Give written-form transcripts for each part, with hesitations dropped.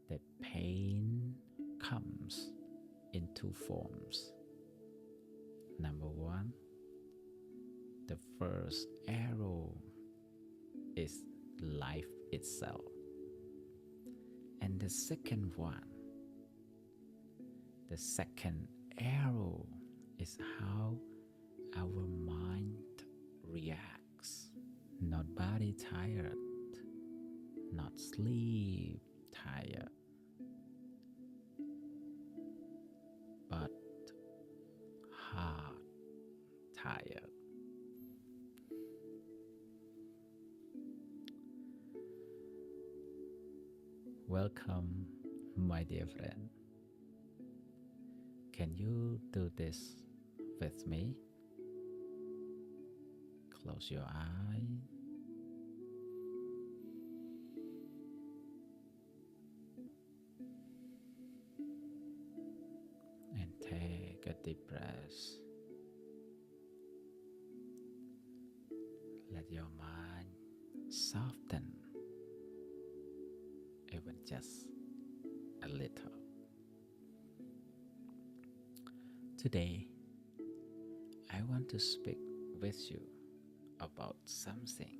that pain comes in two forms. Number one, the first arrow is life itself. And the second one, the second arrow is how our mind reacts. Not body tired, not sleep tired, but heart tired. Welcome, my dear friend. Can you do this with me? Close your eyes. And take a deep breath. Let your mind soften, even just a little. Today, I want to speak with you about something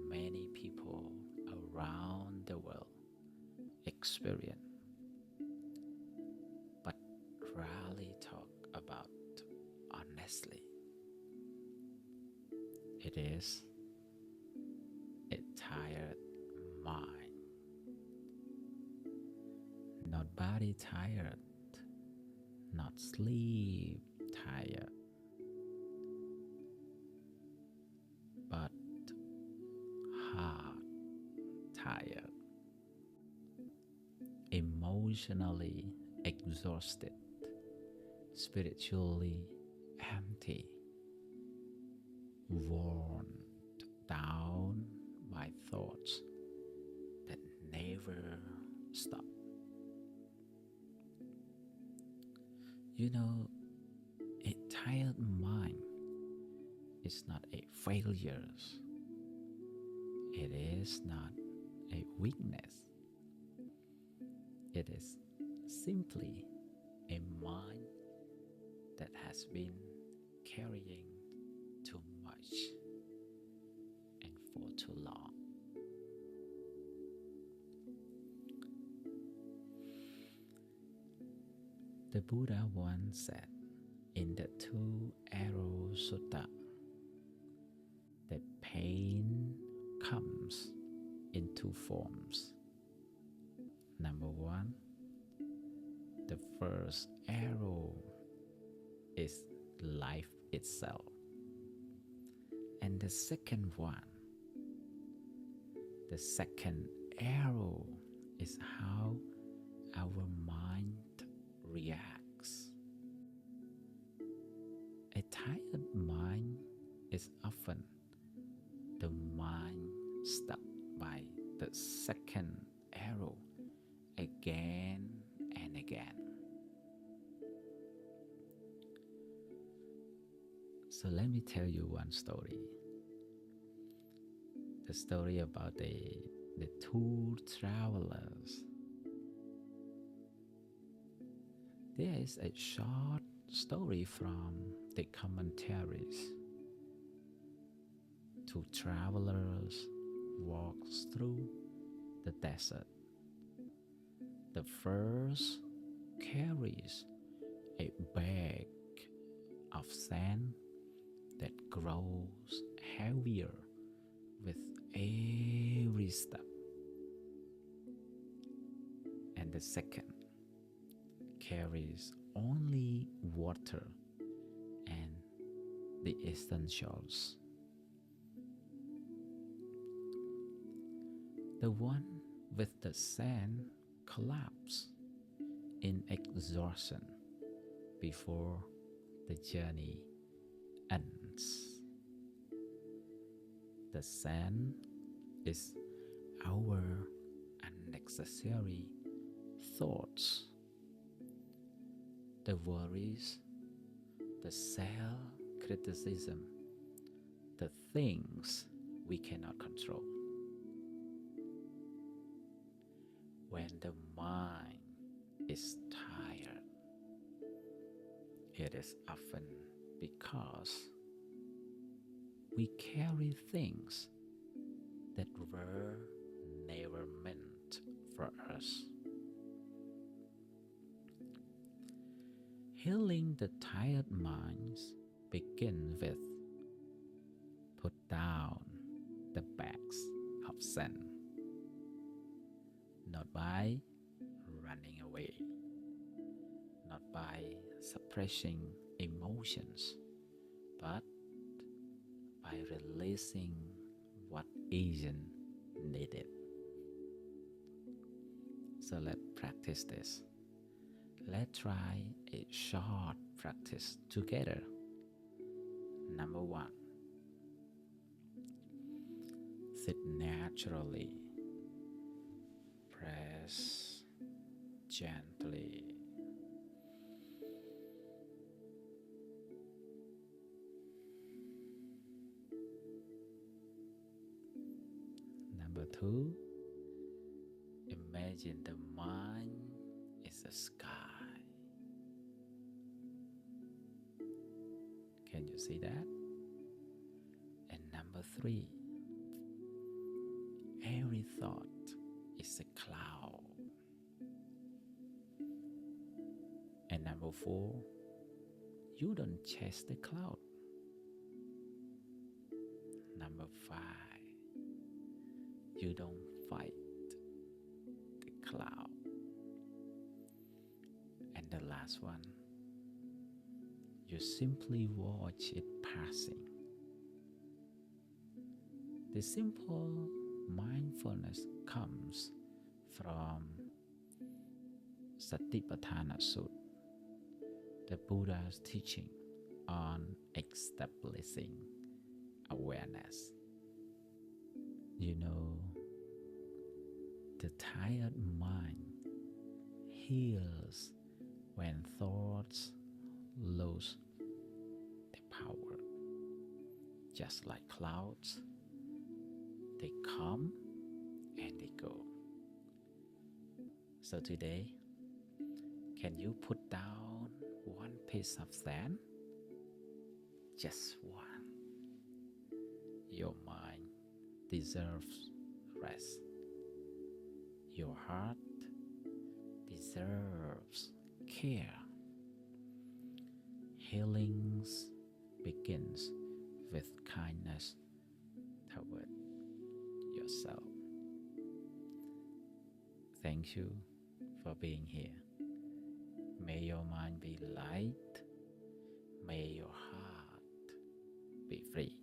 many people around the world experience, but rarely talk about honestly. It is a tired mind. Not body tired, not sleep tired, but heart tired, emotionally exhausted, spiritually empty, worn down by thoughts that never stop. You know, a tired mind is not a failure. It is not a weakness. It is simply a mind that has been carrying too much and for too long. The Buddha once said in the Two Arrows Sutta that pain comes in two forms. Number one, the first arrow is life itself. And the second one, the second arrow is how our mind reacts. A tired mind is often the mind stuck by the second arrow again and again. So let me tell you one story. The story about the two travelers. There is a short story from the commentaries. Two travelers walked through the desert. The first carries a bag of sand that grows heavier with every step. And the second carries only water and the essentials. The one with the sand collapses in exhaustion before the journey ends. The sand is our unnecessary thoughts, the worries, the self-criticism, the things we cannot control. when the mind is tired, it is often because we carry things that were never meant for us. Healing the tired minds begins with put down the bags of sand, not by running away, not by suppressing emotions, but by releasing what isn't needed. So let's practice this. Let's try a short practice together. Number 1, sit naturally. Press gently. Number 2, imagine the mind is a sky. Can you see that? And number 3, every thought is a cloud. And number 4, you don't chase the cloud. Number 5, you don't fight the cloud. And the last one, you simply watch it passing. The simple mindfulness comes from Satipatthana Sutta, the Buddha's teaching on establishing awareness. You know, the tired mind heals when thoughts lose the power. Just like clouds, they come and they go. So today, can you put down one piece of sand? Just one. Your mind deserves rest. Your heart deserves care. Healing begins with kindness toward yourself. Thank you for being here. May your mind be light. May your heart be free.